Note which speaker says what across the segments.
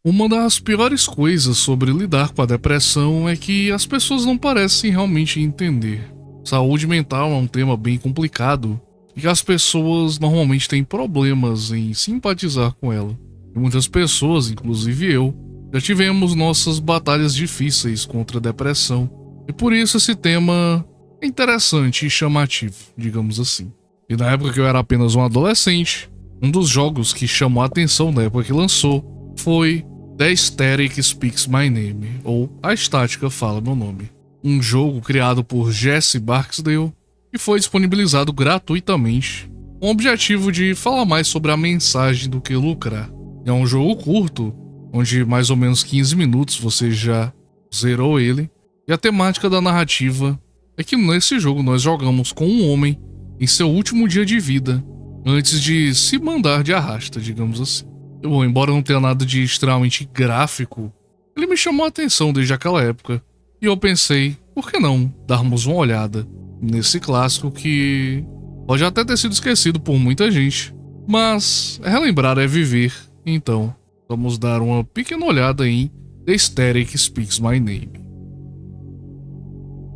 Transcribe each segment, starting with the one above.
Speaker 1: Uma das piores coisas sobre lidar com a depressão é que as pessoas não parecem realmente entender. Saúde mental é um tema bem complicado e que as pessoas normalmente têm problemas em simpatizar com ela. E muitas pessoas, inclusive eu, já tivemos nossas batalhas difíceis contra a depressão. E por isso esse tema é interessante e chamativo, digamos assim. E na época que eu era apenas um adolescente, um dos jogos que chamou a atenção na época que lançou foi The Static Speaks My Name, ou A Estática Fala Meu Nome. Um jogo criado por Jesse Barksdale e foi disponibilizado gratuitamente, com o objetivo de falar mais sobre a mensagem do que lucrar. É um jogo curto, onde mais ou menos 15 minutos você já zerou ele, e a temática da narrativa é que nesse jogo nós jogamos com um homem em seu último dia de vida, antes de se mandar de arrasta, digamos assim. Bom, embora não tenha nada de extremamente gráfico, ele me chamou a atenção desde aquela época, e eu pensei, por que não darmos uma olhada nesse clássico que pode até ter sido esquecido por muita gente, mas relembrar é viver, então vamos dar uma pequena olhada em The Static Speaks My Name.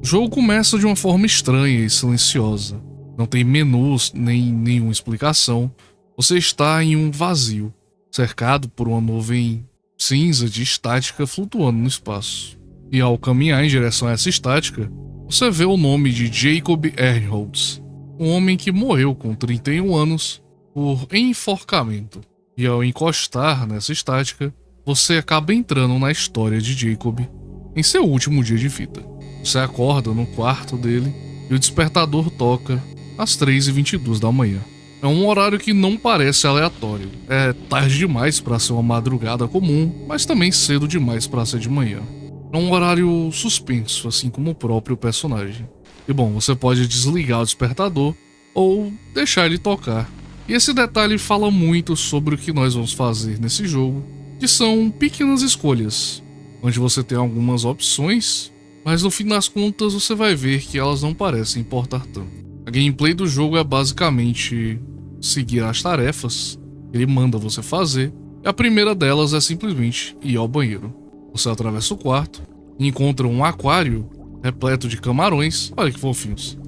Speaker 1: O jogo começa de uma forma estranha e silenciosa, não tem menus nem nenhuma explicação, você está em um vazio, cercado por uma nuvem cinza de estática flutuando no espaço. E ao caminhar em direção a essa estática, você vê o nome de Jacob Earnholtz, um homem que morreu com 31 anos por enforcamento. E ao encostar nessa estática, você acaba entrando na história de Jacob em seu último dia de vida. Você acorda no quarto dele e o despertador toca às 3h22 da manhã. É um horário que não parece aleatório. É tarde demais para ser uma madrugada comum, mas também cedo demais para ser de manhã. É um horário suspenso, assim como o próprio personagem. E bom, você pode desligar o despertador ou deixar ele tocar. E esse detalhe fala muito sobre o que nós vamos fazer nesse jogo, que são pequenas escolhas, onde você tem algumas opções, mas no fim das contas você vai ver que elas não parecem importar tanto. A gameplay do jogo é basicamente seguir as tarefas que ele manda você fazer, e a primeira delas é simplesmente ir ao banheiro. Você atravessa o quarto e encontra um aquário repleto de camarões, olha que fofinhos,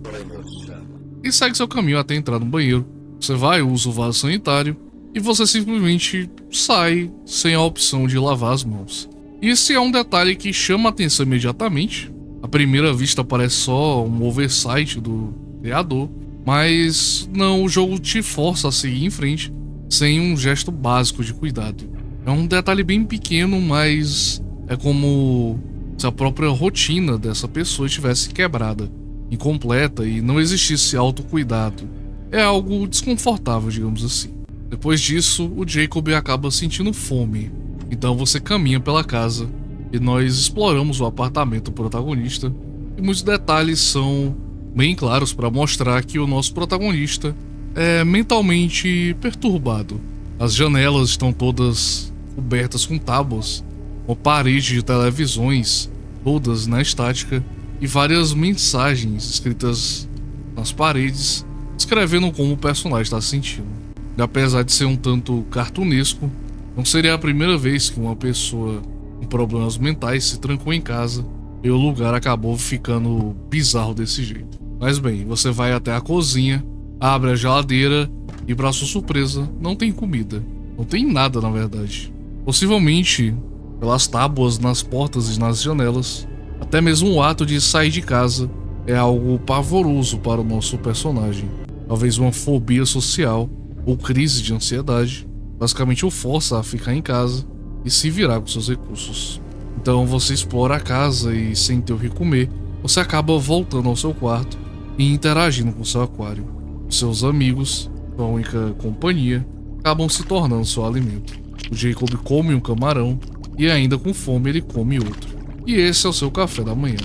Speaker 1: e segue seu caminho até entrar no banheiro. Você vai, usa o vaso sanitário e você simplesmente sai sem a opção de lavar as mãos. Esse é um detalhe que chama a atenção imediatamente. À primeira vista parece só um oversight do criador, mas não, o jogo te força a seguir em frente sem um gesto básico de cuidado. É um detalhe bem pequeno, mas é como se a própria rotina dessa pessoa estivesse quebrada, incompleta e não existisse autocuidado. É algo desconfortável, digamos assim. Depois disso, o Jacob acaba sentindo fome, então você caminha pela casa e nós exploramos o apartamento do protagonista, e muitos detalhes são bem claros para mostrar que o nosso protagonista é mentalmente perturbado. As janelas estão todas cobertas com tábuas, uma parede de televisões, todas na estática, e várias mensagens escritas nas paredes, descrevendo como o personagem está se sentindo. E apesar de ser um tanto cartunesco, não seria a primeira vez que uma pessoa com problemas mentais se trancou em casa e o lugar acabou ficando bizarro desse jeito. Mas bem, você vai até a cozinha, abre a geladeira e, para sua surpresa, não tem comida. Não tem nada, na verdade. Possivelmente, pelas tábuas nas portas e nas janelas, até mesmo o ato de sair de casa é algo pavoroso para o nosso personagem. Talvez uma fobia social ou crise de ansiedade basicamente o força a ficar em casa e se virar com seus recursos. Então você explora a casa e, sem ter o que comer, você acaba voltando ao seu quarto e interagindo com seu aquário. Seus amigos, sua única companhia, acabam se tornando seu alimento. O Jacob come um camarão e, ainda com fome, ele come outro. E esse é o seu café da manhã.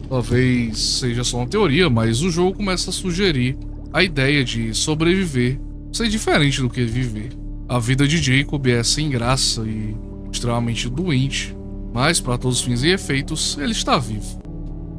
Speaker 1: Talvez seja só uma teoria, mas o jogo começa a sugerir a ideia de sobreviver ser diferente do que viver. A vida de Jacob é sem graça e extremamente doente, mas para todos os fins e efeitos, ele está vivo.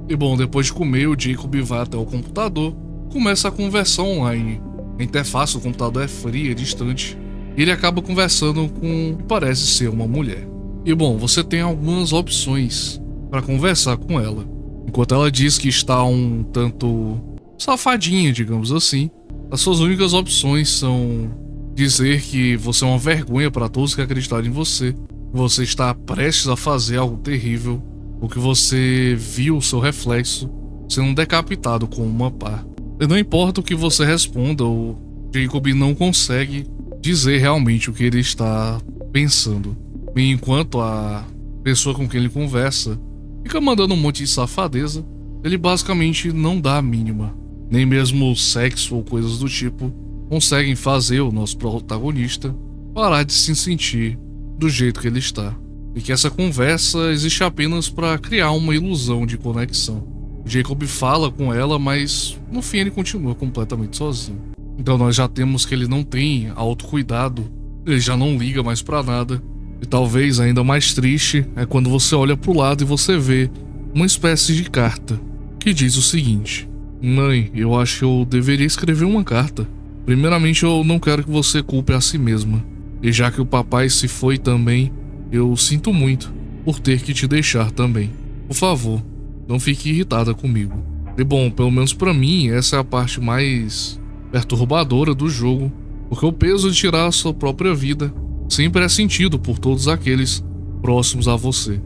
Speaker 1: E bom, depois de comer, o Jacob vai até o computador, começa a conversa online. A interface do computador é fria, distante, e ele acaba conversando com o que parece ser uma mulher. E bom, você tem algumas opções para conversar com ela. Enquanto ela diz que está um tanto safadinha, digamos assim, as suas únicas opções são dizer que você é uma vergonha para todos que acreditarem em você, que você está prestes a fazer algo terrível, ou que você viu o seu reflexo sendo decapitado com uma pá. E não importa o que você responda, o Jacob não consegue dizer realmente o que ele está pensando. E enquanto a pessoa com quem ele conversa fica mandando um monte de safadeza, ele basicamente não dá a mínima. Nem mesmo sexo ou coisas do tipo conseguem fazer o nosso protagonista parar de se sentir do jeito que ele está. E que essa conversa existe apenas para criar uma ilusão de conexão. Jacob fala com ela, mas no fim ele continua completamente sozinho. Então nós já temos que ele não tem autocuidado, ele já não liga mais para nada. E talvez ainda mais triste é quando você olha pro lado e você vê uma espécie de carta que diz o seguinte: Mãe, eu acho que eu deveria escrever uma carta. Primeiramente, eu não quero que você culpe a si mesma. E já que o papai se foi também, eu sinto muito por ter que te deixar também. Por favor, não fique irritada comigo. E bom, pelo menos pra mim, essa é a parte mais perturbadora do jogo, porque o peso de tirar a sua própria vida sempre é sentido por todos aqueles próximos a você.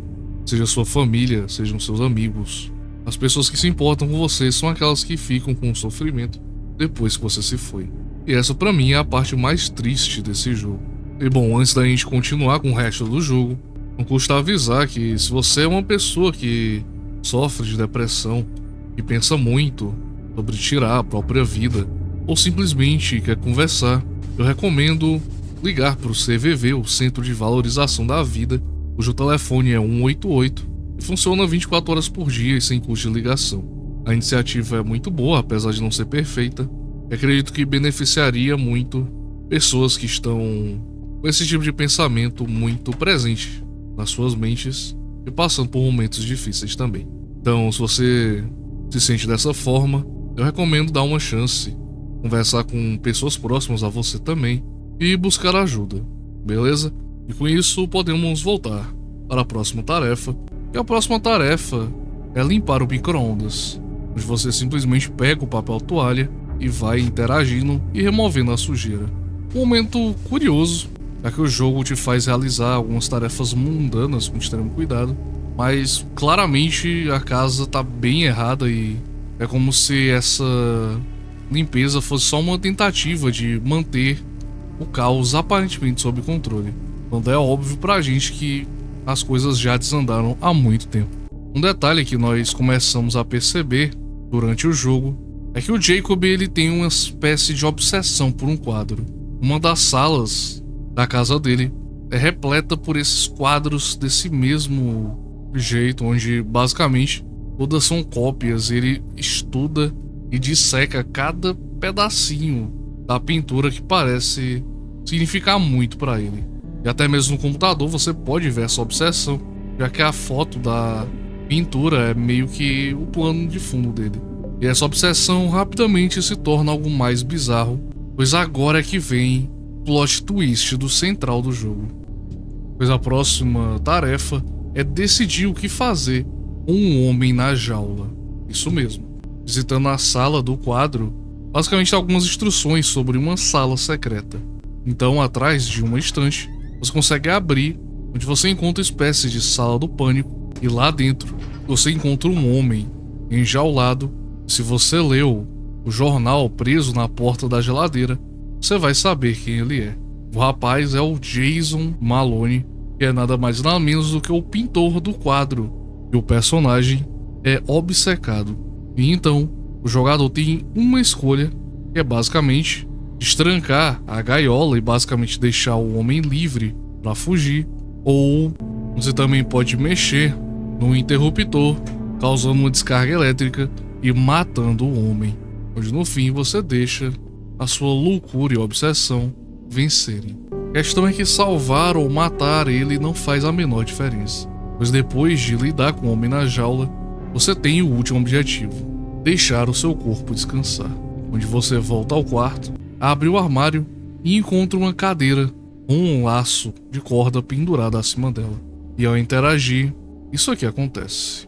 Speaker 1: Seja sua família, sejam seus amigos. As pessoas que se importam com você são aquelas que ficam com o sofrimento depois que você se foi. E essa pra mim é a parte mais triste desse jogo. E bom, antes da gente continuar com o resto do jogo, não custa avisar que se você é uma pessoa que sofre de depressão e pensa muito sobre tirar a própria vida, ou simplesmente quer conversar, eu recomendo ligar para o CVV, o Centro de Valorização da Vida, cujo telefone é 188 e funciona 24 horas por dia e sem custo de ligação. A iniciativa é muito boa, apesar de não ser perfeita, e acredito que beneficiaria muito pessoas que estão com esse tipo de pensamento muito presente nas suas mentes e passando por momentos difíceis também. Então, se você se sente dessa forma, eu recomendo dar uma chance, conversar com pessoas próximas a você também e buscar ajuda, beleza? E com isso podemos voltar para a próxima tarefa. E a próxima tarefa é limpar o micro-ondas, onde você simplesmente pega o papel toalha e vai interagindo e removendo a sujeira. Um momento curioso, já que o jogo te faz realizar algumas tarefas mundanas com extremo cuidado, mas claramente a casa tá bem errada e é como se essa limpeza fosse só uma tentativa de manter o caos aparentemente sob controle, quando é óbvio pra gente que as coisas já desandaram há muito tempo. Um detalhe que nós começamos a perceber durante o jogo é que o Jacob ele tem uma espécie de obsessão por um quadro. Uma das salas da casa dele é repleta por esses quadros desse mesmo jeito, onde basicamente todas são cópias. Ele estuda e disseca cada pedacinho da pintura que parece significar muito para ele. E até mesmo no computador você pode ver essa obsessão, já que a foto da pintura é meio que o plano de fundo dele. E essa obsessão rapidamente se torna algo mais bizarro, pois agora é que vem o plot twist do central do jogo. Pois a próxima tarefa é decidir o que fazer com um homem na jaula. Isso mesmo. Visitando a sala do quadro, basicamente algumas instruções sobre uma sala secreta. Então, atrás de uma estante, você consegue abrir, onde você encontra uma espécie de sala do pânico, e lá dentro você encontra um homem enjaulado. Se você leu o jornal preso na porta da geladeira, você vai saber quem ele é. O rapaz é o Jason Malone, que é nada mais nada menos do que o pintor do quadro, e o personagem é obcecado. E então, o jogador tem uma escolha, que é basicamente destrancar a gaiola e basicamente deixar o homem livre para fugir, ou você também pode mexer no interruptor, causando uma descarga elétrica e matando o homem, onde no fim você deixa a sua loucura e obsessão vencerem. A questão é que salvar ou matar ele não faz a menor diferença, pois depois de lidar com o homem na jaula, você tem o último objetivo: deixar o seu corpo descansar, onde você volta ao quarto, abre o armário e encontra uma cadeira com um laço de corda pendurado acima dela. e ao interagir, isso aqui acontece.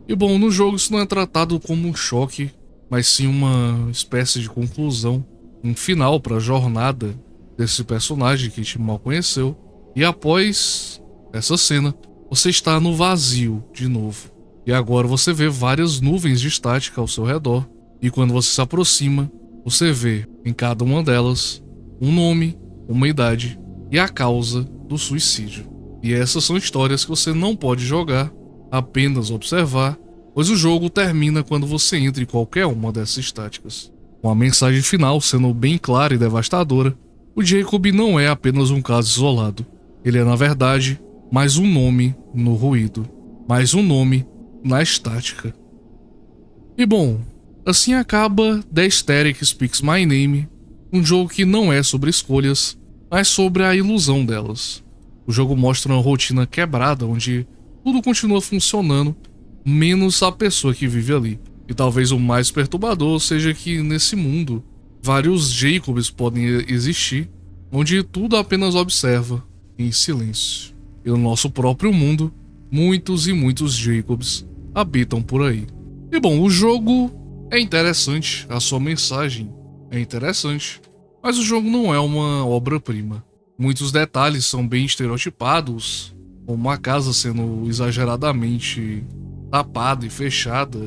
Speaker 1: E bom, no jogo isso não é tratado como um choque, mas sim uma espécie de conclusão, um final para a jornada desse personagem que a gente mal conheceu. E após essa cena, você está no vazio de novo. E agora você vê várias nuvens de estática ao seu redor. E quando você se aproxima, você vê em cada uma delas um nome, uma idade e a causa do suicídio. E essas são histórias que você não pode jogar, apenas observar, pois o jogo termina quando você entra em qualquer uma dessas estáticas. Com a mensagem final sendo bem clara e devastadora, o Jacob não é apenas um caso isolado. Ele é, na verdade, mais um nome no ruído, mais um nome na estática. E bom, assim acaba The Aesthetic Speaks My Name, um jogo que não é sobre escolhas, mas sobre a ilusão delas. O jogo mostra uma rotina quebrada onde tudo continua funcionando, menos a pessoa que vive ali. E talvez o mais perturbador seja que nesse mundo, vários Jacobs podem existir, onde tudo apenas observa em silêncio. E no nosso próprio mundo, muitos e muitos Jacobs habitam por aí. E bom, o jogo é interessante, a sua mensagem é interessante, mas o jogo não é uma obra-prima. Muitos detalhes são bem estereotipados, como uma casa sendo exageradamente tapada e fechada,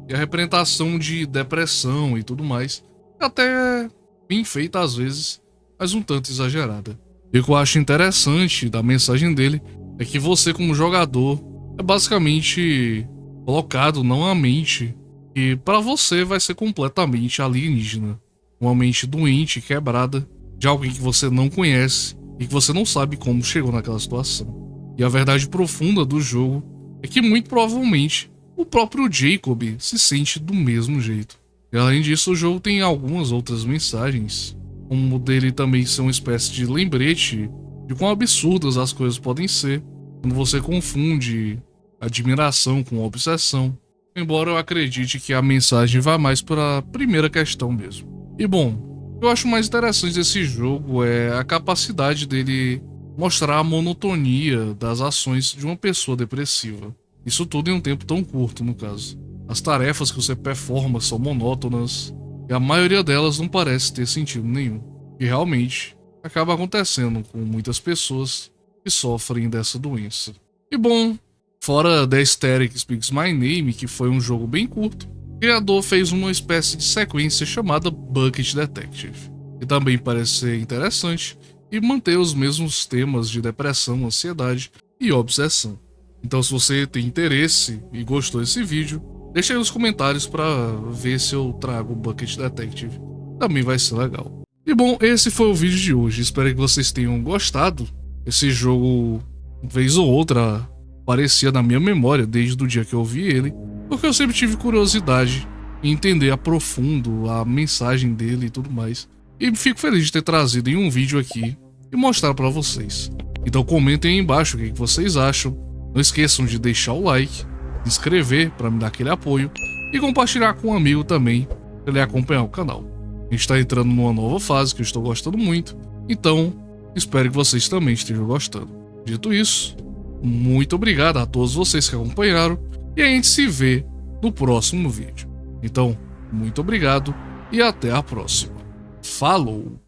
Speaker 1: e a representação de depressão e tudo mais, até bem feita às vezes, mas um tanto exagerada. E o que eu acho interessante da mensagem dele é que você, como jogador, é basicamente colocado na mente que para você vai ser completamente alienígena, uma mente doente, quebrada, de alguém que você não conhece e que você não sabe como chegou naquela situação. E a verdade profunda do jogo é que muito provavelmente o próprio Jacob se sente do mesmo jeito. E além disso, o jogo tem algumas outras mensagens, como o dele também ser uma espécie de lembrete de quão absurdas as coisas podem ser quando você confunde admiração com obsessão, embora eu acredite que a mensagem vá mais para a primeira questão mesmo. E bom, o que eu acho mais interessante desse jogo é a capacidade dele mostrar a monotonia das ações de uma pessoa depressiva. Isso tudo em um tempo tão curto, no caso. As tarefas que você performa são monótonas, e a maioria delas não parece ter sentido nenhum. E realmente, acaba acontecendo com muitas pessoas que sofrem dessa doença. E bom, fora The Aesthetic Speaks My Name, que foi um jogo bem curto, o criador fez uma espécie de sequência chamada Bucket Detective, que também parece ser interessante e manter os mesmos temas de depressão, ansiedade e obsessão. Então, se você tem interesse e gostou desse vídeo, deixa aí nos comentários para ver se eu trago o Bucket Detective. Também vai ser legal. E bom, esse foi o vídeo de hoje. Espero que vocês tenham gostado. Esse jogo, vez ou outra, aparecia na minha memória desde o dia que eu vi ele, porque eu sempre tive curiosidade em entender a profundo a mensagem dele e tudo mais. E fico feliz de ter trazido em um vídeo aqui e mostrar para vocês. Então comentem aí embaixo o que vocês acham. Não esqueçam de deixar o like, se inscrever para me dar aquele apoio e compartilhar com um amigo também para ele acompanhar o canal. A gente está entrando numa nova fase que eu estou gostando muito, então espero que vocês também estejam gostando. Dito isso, muito obrigado a todos vocês que acompanharam e a gente se vê no próximo vídeo. Então, muito obrigado e até a próxima. Falou!